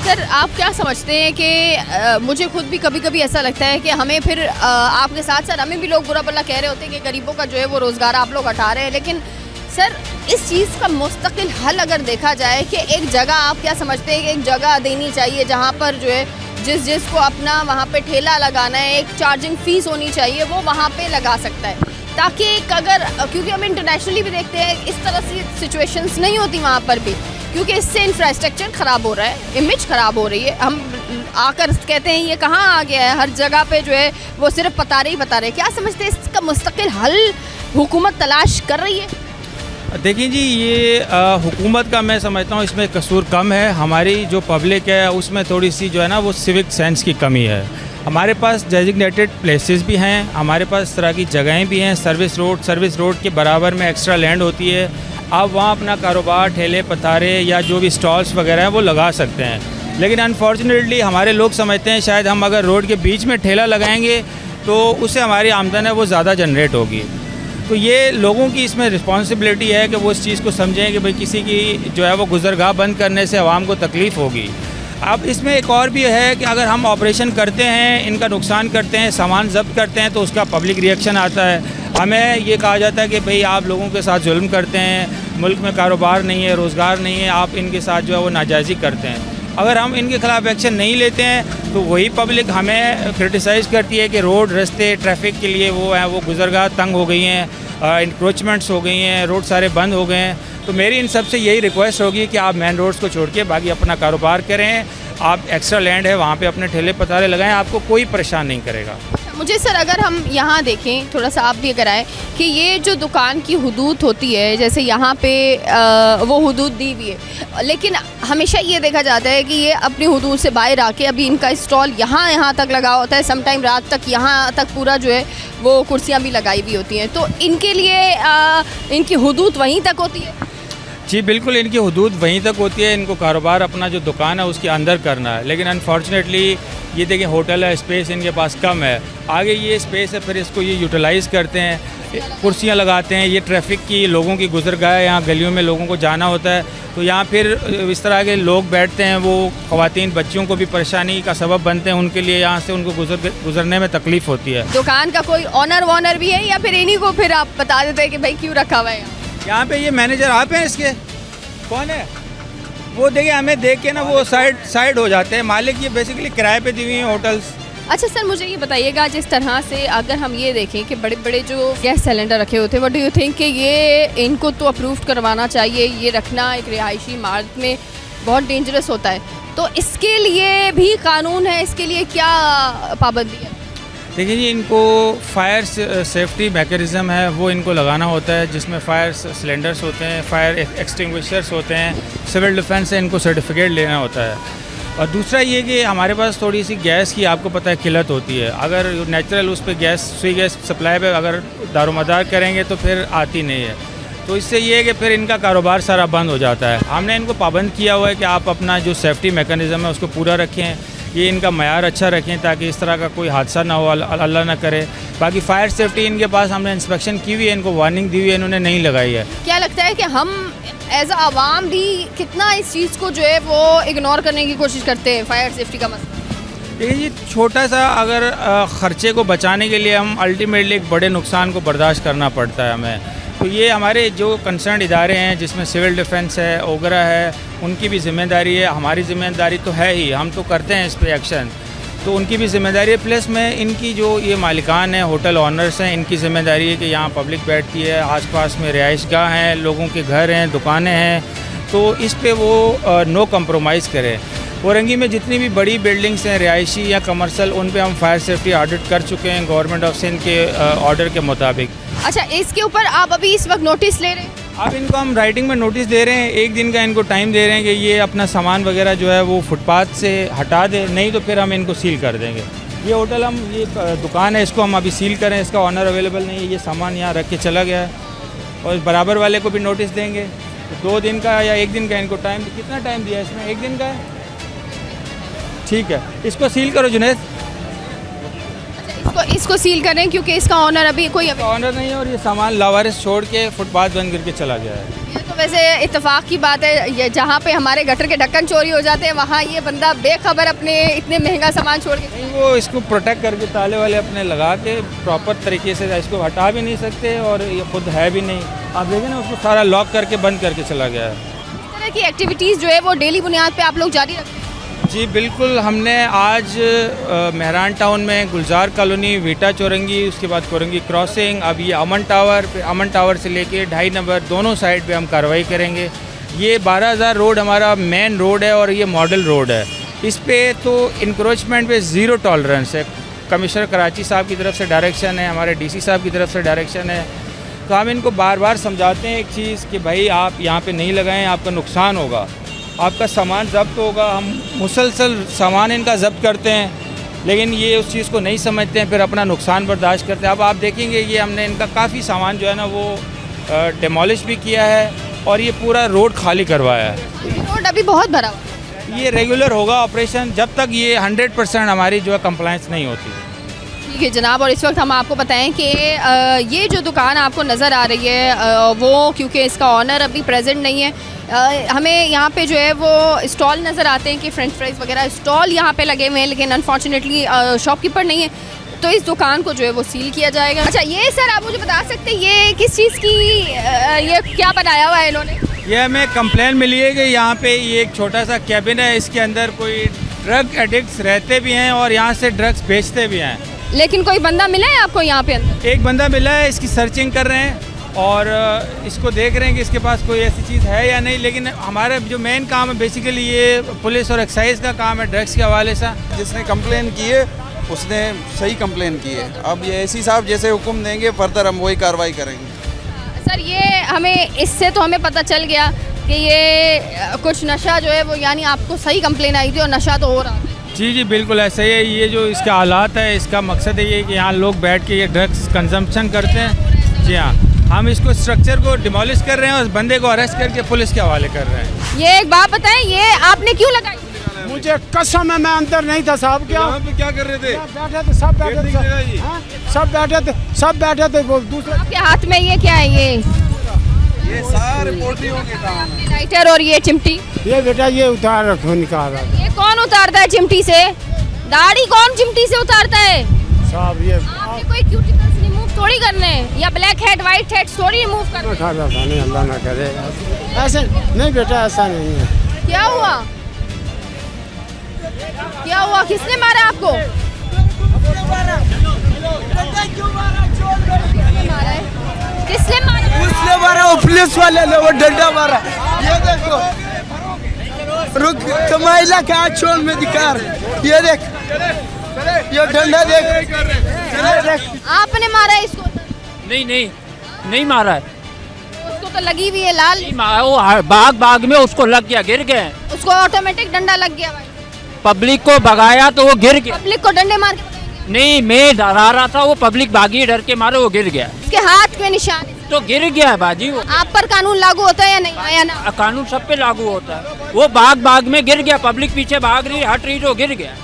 Sir आप क्या समझते हैं कि मुझे खुद भी कभी कभी ऐसा लगता है कि हमें फिर आपके साथ साथ हमें भी लोग बुरा भला कह रहे होते हैं कि गरीबों का जो है वो रोज़गार आप लोग हटा रहे हैं, लेकिन सर इस चीज़ का मुस्तकिल हल अगर देखा जाए कि एक जगह आप क्या समझते हैं कि एक जगह देनी चाहिए जहाँ पर जो है जिसको अपना वहाँ पे ठेला लगाना है, एक चार्जिंग फ़ीस होनी चाहिए, वो वहाँ पे लगा सकता है, ताकि एक अगर, क्योंकि हम इंटरनेशनली भी देखते हैं इस तरह की सिचुएशंस नहीं होती वहाँ पर भी, क्योंकि इससे इंफ्रास्ट्रक्चर ख़राब हो रहा है, इमेज ख़राब हो रही है। हम आकर कहते हैं ये कहाँ आ गया है, हर जगह पे जो है वो सिर्फ बता रहे। क्या समझते हैं इसका मुस्तकिल हल हुकूमत तलाश कर रही है? देखिए जी, ये हुकूमत का मैं समझता हूँ इसमें कसूर कम है। हमारी जो पब्लिक है उसमें थोड़ी सी जो है ना वो सिविक सेंस की कमी है। हमारे पास डेजिग्नेटेड प्लेसेस भी हैं, हमारे पास इस तरह की जगहें भी हैं, सर्विस रोड के बराबर में एक्स्ट्रा लैंड होती है। आप वहाँ अपना कारोबार, ठेले पतारे या जो भी स्टॉल्स वगैरह हैं वो लगा सकते हैं। लेकिन अनफॉर्चुनेटली हमारे लोग समझते हैं शायद हम अगर रोड के बीच में ठेला लगाएंगे तो उससे हमारी आमदन है वो ज़्यादा जनरेट होगी। तो ये लोगों की इसमें रिस्पॉन्सिबिलिटी है कि वो इस चीज़ को समझें कि भाई किसी की जो है वो गुज़रगाह बंद करने से आवाम को तकलीफ़ होगी। अब इसमें एक और भी है कि अगर हम ऑपरेशन करते हैं, इनका नुकसान करते हैं, सामान जब्त करते हैं, तो उसका पब्लिक रिएक्शन आता है। हमें ये कहा जाता है कि भाई आप लोगों के साथ जुल्म करते हैं, मुल्क में कारोबार नहीं है, रोज़गार नहीं है, आप इनके साथ जो है वो नाजायज़ी करते हैं। अगर हम इनके ख़िलाफ़ एक्शन नहीं लेते हैं तो वही पब्लिक हमें क्रिटिसाइज़ करती है कि रोड, रास्ते, ट्रैफिक के लिए वो हैं, वो गुज़रगाह तंग हो गई हैं, इंक्रोचमेंट्स हो गई हैं, रोड सारे बंद हो गए हैं। तो मेरी इन सब से यही रिक्वेस्ट होगी कि आप मेन रोड्स को छोड़ के बाकी अपना कारोबार करें। आप एक्स्ट्रा लैंड है वहाँ पे अपने ठेले पतारे लगाएं, आपको कोई परेशान नहीं करेगा। मुझे सर अगर हम यहाँ देखें, थोड़ा सा आप भी अगर आए कि ये जो दुकान की हुदूद होती है, जैसे यहाँ पे वो हुदूद दी हुई है, लेकिन हमेशा ये देखा जाता है कि ये अपनी हुदूद से बाहर आके अभी इनका स्टॉल यहाँ तक लगा होता है, समटाइम रात तक यहाँ तक पूरा जो है वो कुर्सियाँ भी लगाई हुई होती हैं। तो इनके लिए इनकी हुदूद वहीं तक होती है? जी बिल्कुल, इनकी हुदूद वहीं तक होती है। इनको कारोबार अपना जो दुकान है उसके अंदर करना है, लेकिन अनफॉर्चुनेटली ये देखिए होटल है, स्पेस इनके पास कम है। आगे ये स्पेस है, फिर इसको ये यूटिलाइज़ करते हैं, कुर्सियाँ लगाते हैं। ये ट्रैफिक की, लोगों की गुजरगाह है, यहाँ गलियों में लोगों को जाना होता है, तो यहाँ फिर इस तरह के लोग बैठते हैं, वो ख़वातीन बच्चियों को भी परेशानी का सबब बनते हैं, उनके लिए यहाँ से उनको गुजरने में तकलीफ़ होती है। दुकान का कोई ऑनर भी है या फिर इन्हीं को फिर आप बता देते हैं कि भाई क्यों रखा हुआ है यहाँ पे? ये मैनेजर आप हैं इसके? कौन है वो? देखिए हमें देख के ना वो साइड हो जाते हैं। मालिक ये बेसिकली किराए पे दी हुई हैं होटल्स। अच्छा सर, मुझे ये बताइएगा, जिस तरह से अगर हम ये देखें कि बड़े बड़े जो गैस सिलेंडर रखे होते हैं, व्हाट डू यू थिंक कि ये इनको तो अप्रूव करवाना चाहिए? ये रखना एक रिहायशी इमारत में बहुत डेंजरस होता है, तो इसके लिए भी कानून है, इसके लिए क्या पाबंदी है? देखिए जी, इनको फायर सेफ्टी मैकेनिज़्म है वो इनको लगाना होता है, जिसमें फायर सिलेंडर्स होते हैं, फायर एक्सटिंग्विशर्स होते हैं, सिविल डिफेंस से इनको सर्टिफिकेट लेना होता है। और दूसरा ये कि हमारे पास थोड़ी सी गैस की आपको पता है किल्लत होती है। अगर नेचुरल उस पर गैस, सुई गैस सप्लाई पे अगर दारोमदार करेंगे तो फिर आती नहीं है, तो इससे ये है कि फिर इनका कारोबार सारा बंद हो जाता है। हमने इनको पाबंद किया हुआ है कि आप अपना जो सेफ्टी मैकेनिज़्म है उसको पूरा रखें, ये इनका मयार अच्छा रखें ताकि इस तरह का कोई हादसा ना हो, अल्लाह ना करे। बाकी फ़ायर सेफ्टी इनके पास हमने इंस्पेक्शन की हुई है, इनको वार्निंग दी हुई है, इन्होंने नहीं लगाई है। क्या लगता है कि हम एज आवाम भी कितना इस चीज़ को जो है वो इग्नोर करने की कोशिश करते हैं, फायर सेफ्टी का मसला? ये छोटा सा अगर ख़र्चे को बचाने के लिए हम अल्टीमेटली एक बड़े नुकसान को बर्दाश्त करना पड़ता है हमें। तो ये हमारे जो कंसर्न इदारे हैं, जिसमें सिविल डिफेंस है, ओगरा है, उनकी भी ज़िम्मेदारी है। हमारी ज़िम्मेदारी तो है ही, हम तो करते हैं इस पर एक्शन, तो उनकी भी ज़िम्मेदारी है। प्लस में इनकी जो ये मालिकान हैं, होटल ऑनर्स हैं, इनकी ज़िम्मेदारी है कि यहाँ पब्लिक बैठती है, आसपास में रिहाइशगाह हैं, लोगों के घर हैं, दुकानें हैं, तो इस पे वो नो कंप्रोमाइज़ करें। औरंगी में जितनी भी बड़ी बिल्डिंग्स हैं, रिहायशी या कमर्शियल, उन पे हम फायर सेफ्टी ऑडिट कर चुके हैं गवर्नमेंट ऑफ सिंध के ऑर्डर के मुताबिक। अच्छा, इसके ऊपर आप अभी इस वक्त नोटिस ले रहे हैं? अब इनको हम राइटिंग में नोटिस दे रहे हैं, एक दिन का इनको टाइम दे रहे हैं कि ये अपना सामान वगैरह जो है वो फुटपाथ से हटा दे, नहीं तो फिर हम इनको सील कर देंगे। ये होटल, हम ये दुकान है, इसको हम अभी सील करें, इसका ऑनर अवेलेबल नहीं है, ये सामान यहाँ रख के चला गया है। और बराबर वाले को भी नोटिस देंगे, तो 2 दिन का या 1 दिन का इनको टाइम। कितना टाइम दिया इसमें? 1 दिन का है, ठीक है। इसको सील करो जुनैद। इसको सील करें क्योंकि इसका ऑनर अभी कोई ऑनर नहीं है और ये सामान लावारिस छोड़ के फुटपाथ बंद करके चला गया है। तो वैसे इत्तेफाक की बात है, ये जहाँ पे हमारे गटर के ढक्कन चोरी हो जाते हैं वहाँ ये बंदा बेखबर अपने इतने महंगा सामान छोड़ के नहीं, वो इसको प्रोटेक्ट करके ताले वाले अपने लगा के प्रॉपर तरीके से इसको हटा भी नहीं सकते और ये खुद है भी नहीं। आप देखें ना, उसको सारा लॉक करके बंद करके चला गया है। इस तरह की एक्टिविटीज़ जो है वो डेली बुनियाद पे आप लोग जारी रखते हैं? जी बिल्कुल, हमने आज मेहरान टाउन में गुलजार कॉलोनी, वीटा चौरंगी, उसके बाद कोरंगी क्रॉसिंग, अब ये अमन टावर से लेके 2.5 नंबर दोनों साइड पे हम कार्रवाई करेंगे। ये 12,000 रोड हमारा मेन रोड है और ये मॉडल रोड है। इस पे तो इंक्रोचमेंट पे ज़ीरो टॉलरेंस है। कमिश्नर कराची साहब की तरफ से डायरेक्शन है, हमारे डीसी साहब की तरफ से डायरेक्शन है। तो हम इनको बार बार समझाते हैं एक चीज़ कि भाई आप यहाँ पे नहीं लगाएं, आपका नुकसान होगा, आपका सामान जब्त होगा। हम मुसलसल सामान इनका जब्त करते हैं, लेकिन ये उस चीज़ को नहीं समझते हैं, फिर अपना नुकसान बर्दाश्त करते हैं। अब आप देखेंगे ये हमने इनका काफ़ी सामान जो है ना वो डिमोलिश भी किया है और ये पूरा रोड खाली करवाया है। रोड अभी बहुत भरा हुआ है। ये रेगुलर होगा ऑपरेशन जब तक ये 100% हमारी जो है कंप्लाइंस नहीं होती। ठीक है जनाब, और इस वक्त हम आपको बताएं कि ये जो दुकान आपको नज़र आ रही है वो क्योंकि इसका ऑनर अभी प्रेजेंट नहीं है, हमें यहाँ पे जो है वो स्टॉल नज़र आते हैं कि फ्रेंच फ्राइज़ वगैरह स्टॉल यहाँ पे लगे हुए हैं, लेकिन अनफॉर्चुनेटली शॉपकीपर नहीं है, तो इस दुकान को जो है वो सील किया जाएगा। अच्छा ये सर आप मुझे बता सकते हैं ये किस चीज़ की ये क्या बनाया हुआ है इन्होंने? ये हमें कंप्लेन मिली है कि यहाँ पे ये एक छोटा सा कैबिन है, इसके अंदर कोई ड्रग एडिक्ट्स रहते भी हैं और यहाँ से ड्रग्स बेचते भी हैं। लेकिन कोई बंदा मिला है आपको यहाँ पे अंदर? एक बंदा मिला है, इसकी सर्चिंग कर रहे हैं और इसको देख रहे हैं कि इसके पास कोई ऐसी चीज़ है या नहीं। लेकिन हमारा जो मेन काम है बेसिकली ये पुलिस और एक्साइज का काम है ड्रग्स के हवाले से। जिसने कंप्लेन की है उसने सही कंप्लेन की है। अब ये एसी साहब जैसे हुक्म देंगे फर्दर हम वही कार्रवाई करेंगे। सर ये हमें इससे तो हमें पता चल गया कि ये कुछ नशा जो है वो, यानी आपको सही कंप्लेन आई थी और नशा तो हो रहा था। जी जी बिल्कुल ऐसा ही है। ये जो इसका हालात है, इसका मकसद है ये कि यहाँ लोग बैठ के ये ड्रग्स कंजम्पशन करते हैं। जी हाँ, हम इसको स्ट्रक्चर को डिमोलिश कर रहे हैं और उस बंदे को अरेस्ट करके पुलिस के हवाले कर रहे हैं। ये एक बात बताएं, ये आपने क्यों लगाई? मुझे कसम है मैं अंदर नहीं था साहब। क्या कर रहे थे? बैठे थे सब, बैठे थे हाँ? सब बैठे थे वो दूसरे। आपके हाथ में ये क्या है? ये सारे पोल्ट्री हो गए था। लाइटर और ये चिमटी, ये बेटा ये उतार रखो, निकाल रहा ये कौन उतारता है चिमटी से? दाढ़ी कौन चिमटी से उतारता है? साहब। ये आपने कोई क्यूटिकल्स रिमूव थोड़ी करने हैं या ब्लैक हेड व्हाइट हेड थोड़ी रिमूव करने हैं। खा रहा था, नहीं अल्लाह ना करे ऐसे नहीं बेटा, ऐसा नहीं है। क्या हुआ? क्या हुआ? किसने मारा आपको? किसने मारा? उसने मारा, वो पुलिस वाले ने वो डंडा मारा। ये देखो, रुक तो महिला के हाथ छोड़ में दिखा रहे। ये देख, ये डंडा देख। आपने मारा इसको? नहीं मारा है। उसको तो लगी हुई है लाल, नहीं मारा, वो बाग में उसको लग गया, गिर गए। उसको ऑटोमेटिक डंडा लग गया भाई। पब्लिक को भगाया तो वो गिर गया। पब्लिक को डंडे मार के भगाया? नहीं, मैं डरा रहा था, वो पब्लिक भागी, डर के मारे वो गिर गया। उसके हाथ पे निशान है। तो गिर गया है बाजी। वो आप पर कानून लागू होता है या नहीं? या ना? कानून सब पे लागू होता है। वो बाग में गिर गया, पब्लिक पीछे भाग रही, हट रही, तो गिर गया।